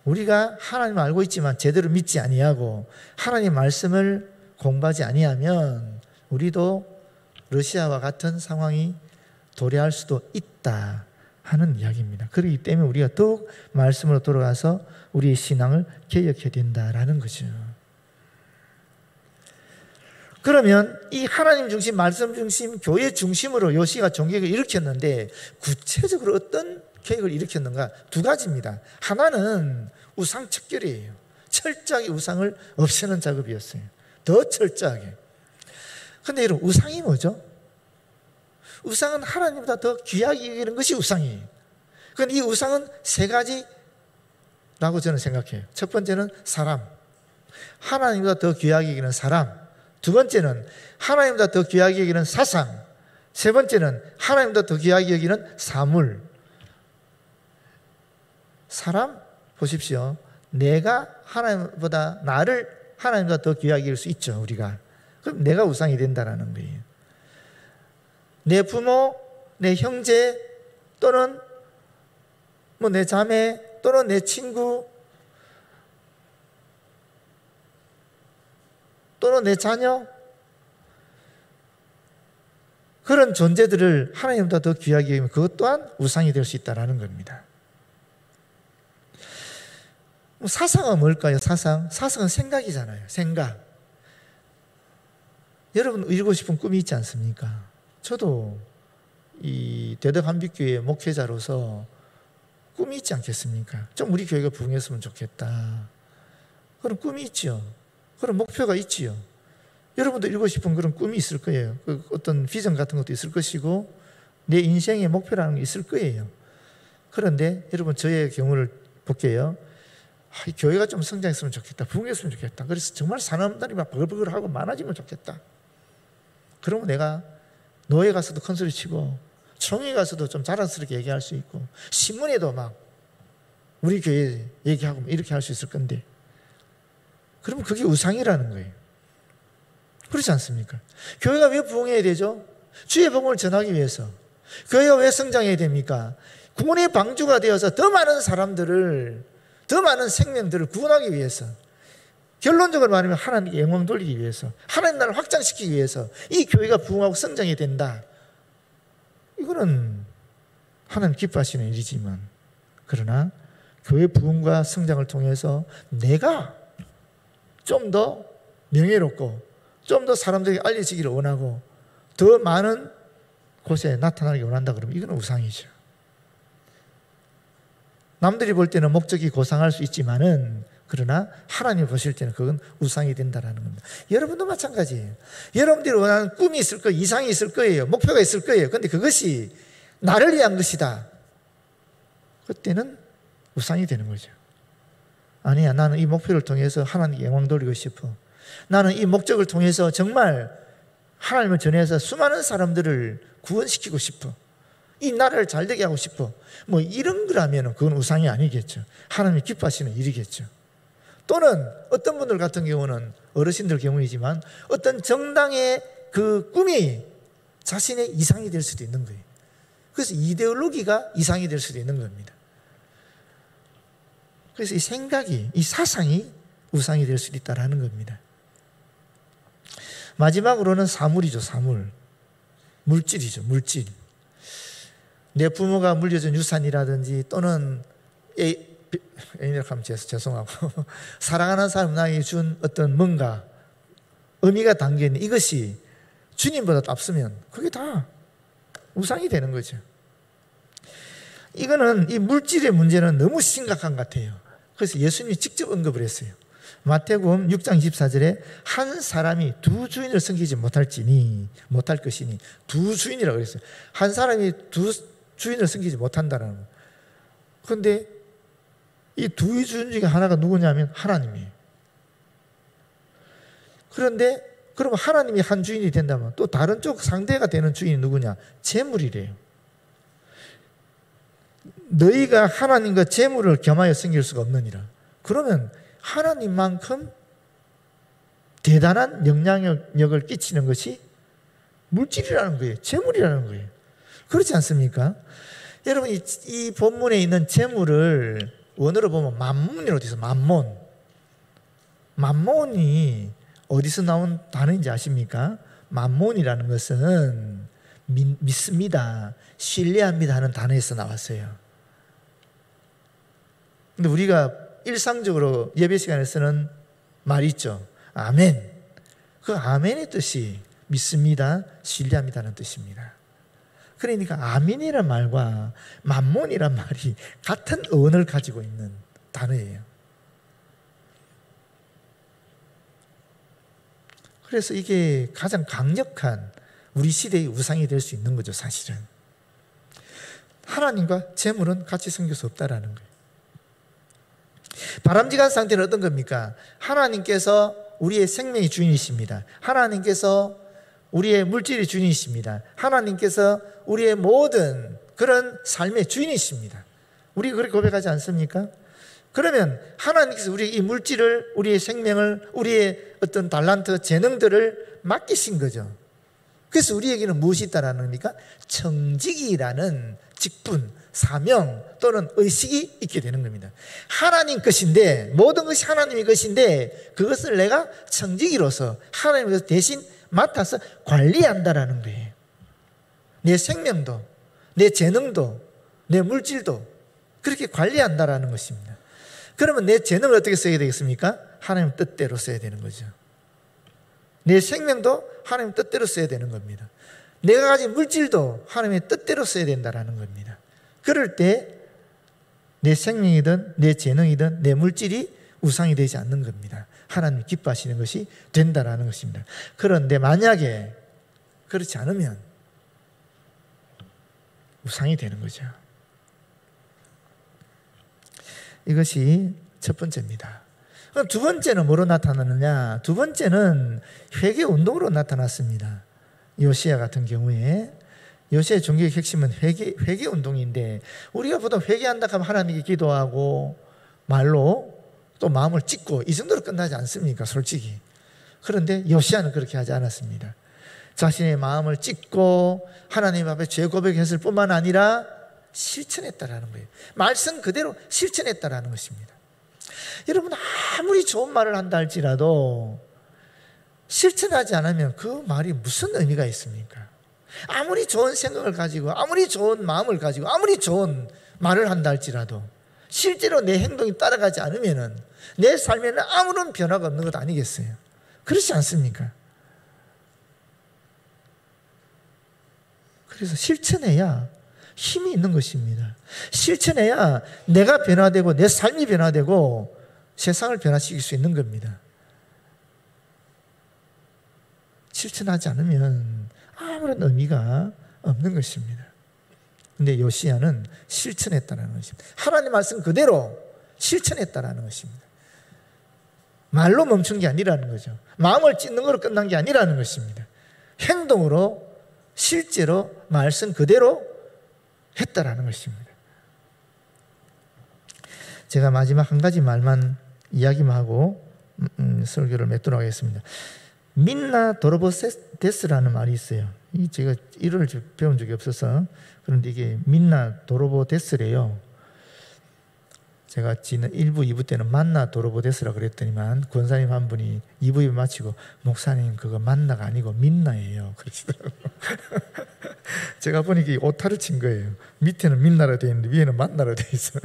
우리가 하나님을 알고 있지만 제대로 믿지 아니하고 하나님 말씀을 공부하지 아니하면 우리도 러시아와 같은 상황이 도래할 수도 있다 하는 이야기입니다. 그렇기 때문에 우리가 더욱 말씀으로 돌아가서 우리의 신앙을 개혁해야 된다라는 거죠. 그러면 이 하나님 중심, 말씀 중심, 교회 중심으로 요시가 종교를 일으켰는데 구체적으로 어떤 계획을 일으켰는가? 두 가지입니다. 하나는 우상 척결이에요. 철저하게 우상을 없애는 작업이었어요. 더 철저하게. 그런데 여러분, 우상이 뭐죠? 우상은 하나님보다 더 귀하게 여기는 것이 우상이에요. 그런데 이 우상은 세 가지라고 저는 생각해요. 첫 번째는 사람. 하나님보다 더 귀하게 여기는 사람. 두 번째는 하나님보다 더 귀하게 여기는 사상. 세 번째는 하나님보다 더 귀하게 여기는 사물. 사람 보십시오. 내가 하나님보다 나를 하나님보다 더 귀하게 여길 수 있죠, 우리가. 그럼 내가 우상이 된다라는 거예요. 내 부모, 내 형제 또는 뭐 내 자매 또는 내 친구 또는 내 자녀, 그런 존재들을 하나님보다 더 귀하게 여기면 그것 또한 우상이 될 수 있다는 겁니다. 사상은 뭘까요? 사상은 생각이잖아요. 생각. 여러분 이루고 싶은 꿈이 있지 않습니까? 저도 이 대덕한빛교회 목회자로서 꿈이 있지 않겠습니까? 좀 우리 교회가 부흥했으면 좋겠다. 그런 꿈이 있지요. 그런 목표가 있지요. 여러분도 이루고 싶은 그런 꿈이 있을 거예요. 어떤 비전 같은 것도 있을 것이고 내 인생의 목표라는 게 있을 거예요. 그런데 여러분 저의 경우를 볼게요. 이 교회가 좀 성장했으면 좋겠다. 부흥했으면 좋겠다. 그래서 정말 사람들이 막 버글버글하고 많아지면 좋겠다. 그러면 내가 노예 가서도 큰 소리 치고 총회 가서도 좀 자랑스럽게 얘기할 수 있고 신문에도 막 우리 교회 얘기하고 이렇게 할 수 있을 건데, 그러면 그게 우상이라는 거예요. 그렇지 않습니까? 교회가 왜 부흥해야 되죠? 주의 복음을 전하기 위해서. 교회가 왜 성장해야 됩니까? 구원의 방주가 되어서 더 많은 사람들을, 더 많은 생명들을 구원하기 위해서, 결론적으로 말하면 하나님께 영광 돌리기 위해서, 하나님 나라를 확장시키기 위해서 이 교회가 부흥하고 성장해야 된다. 이거는 하나님 기뻐하시는 일이지만, 그러나 교회 부흥과 성장을 통해서 내가 좀 더 명예롭고 좀 더 사람들에게 알려지기를 원하고 더 많은 곳에 나타나기를 원한다 그러면 이건 우상이죠. 남들이 볼 때는 목적이 고상할 수 있지만은, 그러나 하나님 보실 때는 그건 우상이 된다라는 겁니다. 여러분도 마찬가지예요. 여러분들이 원하는 꿈이 있을 거예요. 이상이 있을 거예요. 목표가 있을 거예요. 그런데 그것이 나를 위한 것이다. 그때는 우상이 되는 거죠. 아니야, 나는 이 목표를 통해서 하나님께 영광 돌리고 싶어. 나는 이 목적을 통해서 정말 하나님을 전해서 수많은 사람들을 구원시키고 싶어, 이 나라를 잘되게 하고 싶어, 뭐 이런 거라면 그건 우상이 아니겠죠. 하나님이 기뻐하시는 일이겠죠. 또는 어떤 분들 같은 경우는, 어르신들 경우이지만 어떤 정당의 그 꿈이 자신의 이상이 될 수도 있는 거예요. 그래서 이데올로기가 이상이 될 수도 있는 겁니다. 그래서 이 생각이, 이 사상이 우상이 될 수도 있다는 겁니다. 마지막으로는 사물이죠. 사물. 물질이죠. 물질. 내 부모가 물려준 유산이라든지, 또는 애인이라고 하면 죄송하고 사랑하는 사람 나에게 준 어떤 뭔가 의미가 담겨있는 이것이 주님보다 앞서면 그게 다 우상이 되는 거죠. 이거는, 이 물질의 문제는 너무 심각한 것 같아요. 그래서 예수님이 직접 언급을 했어요. 마태복음 6장 24절에 한 사람이 두 주인을 섬기지 못할 것이니, 두 주인이라고 그랬어요. 한 사람이 두 주인을 섬기지 못한다라는 거예요. 그런데 이 두 주인 중에 하나가 누구냐면 하나님이에요. 그런데 그러면 하나님이 한 주인이 된다면 또 다른 쪽 상대가 되는 주인이 누구냐? 재물이래요. 너희가 하나님과 재물을 겸하여 섬길 수가 없느니라. 그러면 하나님만큼 대단한 영향력을 끼치는 것이 물질이라는 거예요. 재물이라는 거예요. 그렇지 않습니까? 여러분, 이 본문에 있는 재물을 원어로 보면 만문이라고 되어 있어요. 만몬. 만몬이 어디서 나온 단어인지 아십니까? 만몬이라는 것은 믿습니다, 신뢰합니다 하는 단어에서 나왔어요. 근데 우리가 일상적으로 예배 시간에 쓰는 말이 있죠. 아멘. 그 아멘의 뜻이 믿습니다, 신뢰합니다는 뜻입니다. 그러니까 아멘이란 말과 만몬이란 말이 같은 어원을 가지고 있는 단어예요. 그래서 이게 가장 강력한 우리 시대의 우상이 될 수 있는 거죠. 사실은 하나님과 재물은 같이 섬길 수 없다라는 거예요. 바람직한 상태는 어떤 겁니까? 하나님께서 우리의 생명의 주인이십니다. 하나님께서 우리의 물질의 주인이십니다. 하나님께서 우리의 모든 그런 삶의 주인이십니다. 우리가 그렇게 고백하지 않습니까? 그러면 하나님께서 우리 이 물질을, 우리의 생명을, 우리의 어떤 달란트, 재능들을 맡기신 거죠. 그래서 우리에게는 무엇이 있다라는 겁니까? 청직이라는 직분, 사명 또는 의식이 있게 되는 겁니다. 하나님 것인데, 모든 것이 하나님의 것인데 그것을 내가 청지기로서 하나님께서 대신 맡아서 관리한다라는 거예요. 내 생명도, 내 재능도, 내 물질도 그렇게 관리한다라는 것입니다. 그러면 내 재능을 어떻게 써야 되겠습니까? 하나님 뜻대로 써야 되는 거죠. 내 생명도 하나님 뜻대로 써야 되는 겁니다. 내가 가진 물질도 하나님의 뜻대로 써야 된다는 겁니다. 그럴 때 내 생명이든 내 재능이든 내 물질이 우상이 되지 않는 겁니다. 하나님이 기뻐하시는 것이 된다는 것입니다. 그런데 만약에 그렇지 않으면 우상이 되는 거죠. 이것이 첫 번째입니다. 그럼 두 번째는 뭐로 나타나느냐? 두 번째는 회개 운동으로 나타났습니다. 요시야 같은 경우에 요시야의 종교의 핵심은 회개 운동인데, 우리가 보통 회개한다 하면 하나님께 기도하고 말로 또 마음을 찢고 이 정도로 끝나지 않습니까? 솔직히. 그런데 요시야는 그렇게 하지 않았습니다. 자신의 마음을 찢고 하나님 앞에 죄 고백했을 뿐만 아니라 실천했다라는 거예요. 말씀 그대로 실천했다라는 것입니다. 여러분, 아무리 좋은 말을 한다 할지라도 실천하지 않으면 그 말이 무슨 의미가 있습니까? 아무리 좋은 생각을 가지고, 아무리 좋은 마음을 가지고, 아무리 좋은 말을 한다 할지라도 실제로 내 행동이 따라가지 않으면 내 삶에는 아무런 변화가 없는 것 아니겠어요? 그렇지 않습니까? 그래서 실천해야 힘이 있는 것입니다. 실천해야 내가 변화되고 내 삶이 변화되고 세상을 변화시킬 수 있는 겁니다. 실천하지 않으면 아무런 의미가 없는 것입니다. 그런데 요시야는 실천했다는 것입니다. 하나님 말씀 그대로 실천했다는 것입니다. 말로 멈춘 게 아니라는 거죠. 마음을 찢는 거로 끝난 게 아니라는 것입니다. 행동으로 실제로 말씀 그대로 했다라는 것입니다. 제가 마지막 한 가지 말만 이야기만 하고 설교를 맺도록 하겠습니다. 민나 도로보데스라는 말이 있어요. 제가 이를 배운 적이 없어서 그런데 이게 민나 도로보데스래요. 제가 지난 1부, 2부 때는 만나 도로보데스라고 그랬더니만 권사님 한 분이 2부, 2부 마치고 목사님 그거 만나가 아니고 민나예요 그러시더라고요. 제가 보니까 오타를 친 거예요. 밑에는 민나로 되어 있는데 위에는 만나로 되어 있어요.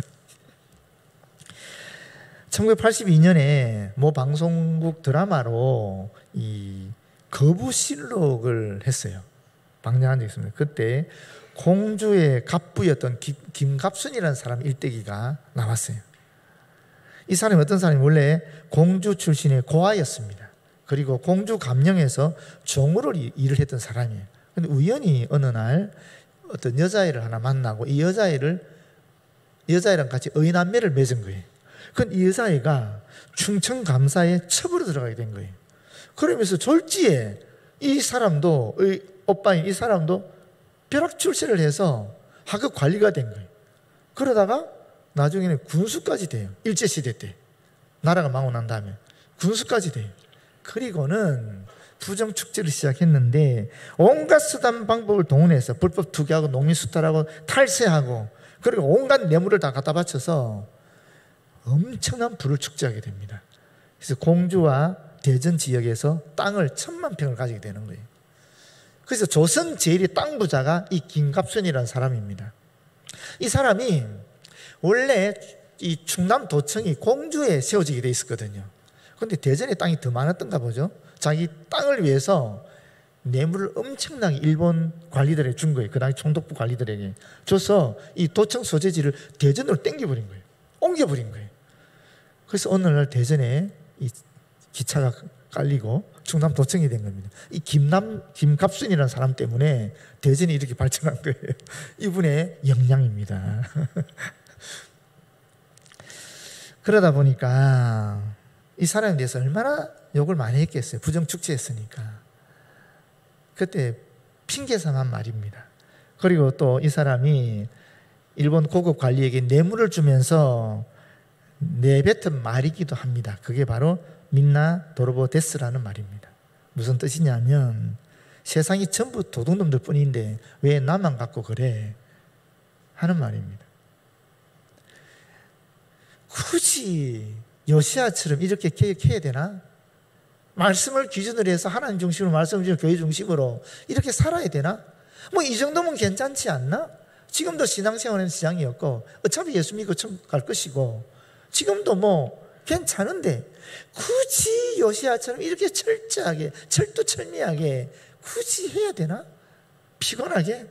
1982년에 모 방송국 드라마로 이 거부실록을 했어요. 방영한 적이 있습니다. 그때 공주의 갑부였던 김갑순이라는 사람 일대기가 나왔어요. 이 사람이 어떤 사람이 원래 공주 출신의 고아였습니다. 그리고 공주 감령에서 종으로 일을 했던 사람이에요. 그런데 우연히 어느 날 어떤 여자애를 하나 만나고 이 여자애랑 같이 의남매를 맺은 거예요. 그건 이 여자애가 충청감사에 첩으로 들어가게 된 거예요. 그러면서 졸지에 이 사람도 오빠인 이 사람도 벼락 출세를 해서 하급 관리가 된 거예요. 그러다가 나중에는 군수까지 돼요. 일제시대 때 나라가 망하고 난 다음에 군수까지 돼요. 그리고는 부정축제를 시작했는데 온갖 수단 방법을 동원해서 불법 투기하고 농민수탈하고 탈세하고 그리고 온갖 뇌물을 다 갖다 바쳐서 엄청난 불을 축제하게 됩니다. 그래서 공주와 대전 지역에서 땅을 1000만 평을 가지게 되는 거예요. 그래서 조선 제일의 땅 부자가 이 김갑순이라는 사람입니다. 이 사람이 원래 이 충남도청이 공주에 세워지게 돼 있었거든요. 그런데 대전에 땅이 더 많았던가 보죠. 자기 땅을 위해서 뇌물을 엄청나게 일본 관리들에게 준 거예요. 그 당시 총독부 관리들에게 줘서 이 도청 소재지를 대전으로 땡겨버린 거예요. 옮겨버린 거예요. 그래서 어느 날 대전에 이 기차가 깔리고 충남도청이 된 겁니다. 이 김갑순이라는 사람 때문에 대전이 이렇게 발전한 거예요. 이분의 역량입니다. 그러다 보니까 이 사람에 대해서 얼마나 욕을 많이 했겠어요. 부정축제했으니까. 그때 핑계삼한 말입니다. 그리고 또 이 사람이 일본 고급 관리에게 뇌물을 주면서 내뱉은 말이기도 합니다. 그게 바로 민나 도로보데스라는 말입니다. 무슨 뜻이냐면 세상이 전부 도둑놈들 뿐인데 왜 나만 갖고 그래? 하는 말입니다. 굳이 요시아처럼 이렇게 개혁해야 되나? 말씀을 기준으로 해서 하나님 중심으로 말씀 중심으로 교회 중심으로 이렇게 살아야 되나? 뭐 이 정도면 괜찮지 않나? 지금도 신앙생활은 시장이었고 어차피 예수 믿고 천국 갈 것이고 지금도 뭐 괜찮은데 굳이 요시아처럼 이렇게 철저하게 철두철미하게 굳이 해야 되나? 피곤하게?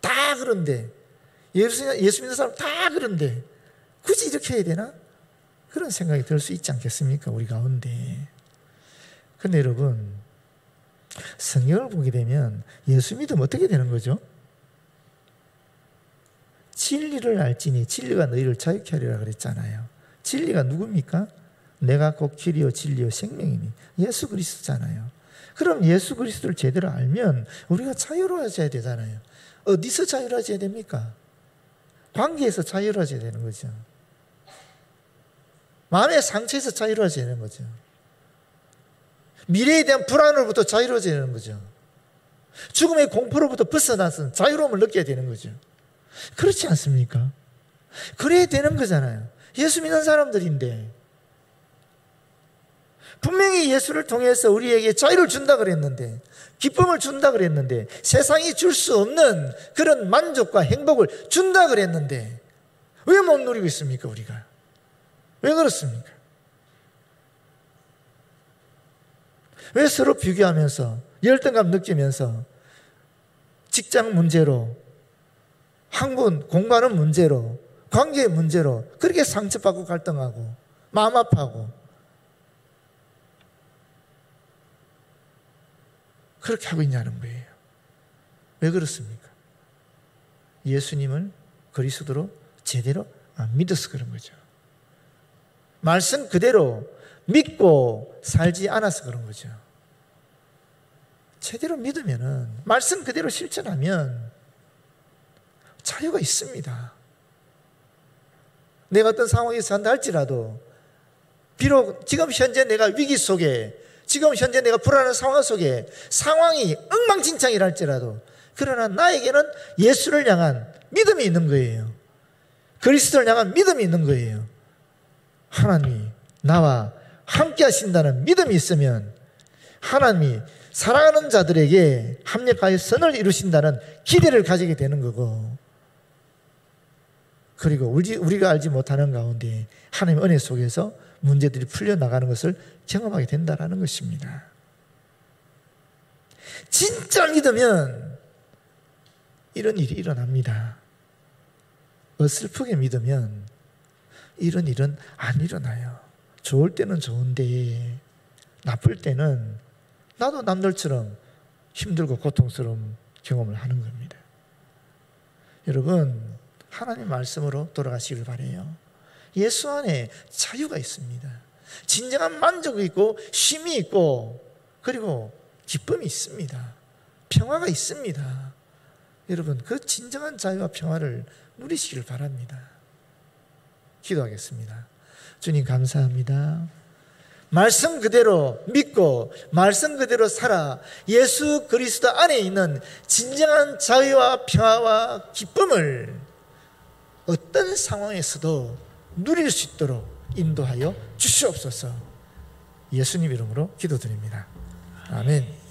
다 그런데 예수 믿는 사람 다 그런데 굳이 이렇게 해야 되나? 그런 생각이 들 수 있지 않겠습니까? 우리 가운데. 근데 여러분 성경을 보게 되면 예수 믿으면 어떻게 되는 거죠? 진리를 알지니 진리가 너희를 자유케 하리라 그랬잖아요. 진리가 누굽니까? 내가 곧 길이요 진리요 생명이니 예수 그리스도잖아요. 그럼 예수 그리스도를 제대로 알면 우리가 자유로워져야 되잖아요. 어디서 자유로워져야 됩니까? 관계에서 자유로워져야 되는 거죠. 마음의 상처에서 자유로워져야 되는 거죠. 미래에 대한 불안으로부터 자유로워져야 되는 거죠. 죽음의 공포로부터 벗어나서 자유로움을 느껴야 되는 거죠. 그렇지 않습니까? 그래야 되는 거잖아요. 예수 믿는 사람들인데 분명히 예수를 통해서 우리에게 자유를 준다 그랬는데 기쁨을 준다 그랬는데 세상이 줄 수 없는 그런 만족과 행복을 준다 그랬는데 왜 못 누리고 있습니까? 우리가 왜 그렇습니까? 왜 서로 비교하면서 열등감 느끼면서 직장 문제로 학문 공부하는 문제로 관계의 문제로 그렇게 상처받고 갈등하고 마음 아파하고 그렇게 하고 있냐는 거예요. 왜 그렇습니까? 예수님을 그리스도로 제대로 안 믿어서 그런 거죠. 말씀 그대로 믿고 살지 않아서 그런 거죠. 제대로 믿으면은, 말씀 그대로 실천하면 자유가 있습니다. 내가 어떤 상황에 산다 할지라도, 비록 지금 현재 내가 위기 속에, 지금 현재 내가 불안한 상황 속에 상황이 엉망진창이라 할지라도, 그러나 나에게는 예수를 향한 믿음이 있는 거예요. 그리스도를 향한 믿음이 있는 거예요. 하나님이 나와 함께 하신다는 믿음이 있으면 하나님이 사랑하는 자들에게 합력하여 선을 이루신다는 기대를 가지게 되는 거고, 그리고 우리가 알지 못하는 가운데 하나님의 은혜 속에서 문제들이 풀려나가는 것을 경험하게 된다는 것입니다. 진짜 믿으면 이런 일이 일어납니다. 어설프게 믿으면 이런 일은 안 일어나요. 좋을 때는 좋은데 나쁠 때는 나도 남들처럼 힘들고 고통스러운 경험을 하는 겁니다. 여러분, 하나님 말씀으로 돌아가시길 바라요. 예수 안에 자유가 있습니다. 진정한 만족이 있고 쉼이 있고, 그리고 기쁨이 있습니다. 평화가 있습니다. 여러분, 그 진정한 자유와 평화를 누리시길 바랍니다. 기도하겠습니다. 주님, 감사합니다. 말씀 그대로 믿고 말씀 그대로 살아 예수 그리스도 안에 있는 진정한 자유와 평화와 기쁨을 어떤 상황에서도 누릴 수 있도록 인도하여 주시옵소서. 예수님 이름으로 기도드립니다. 아멘.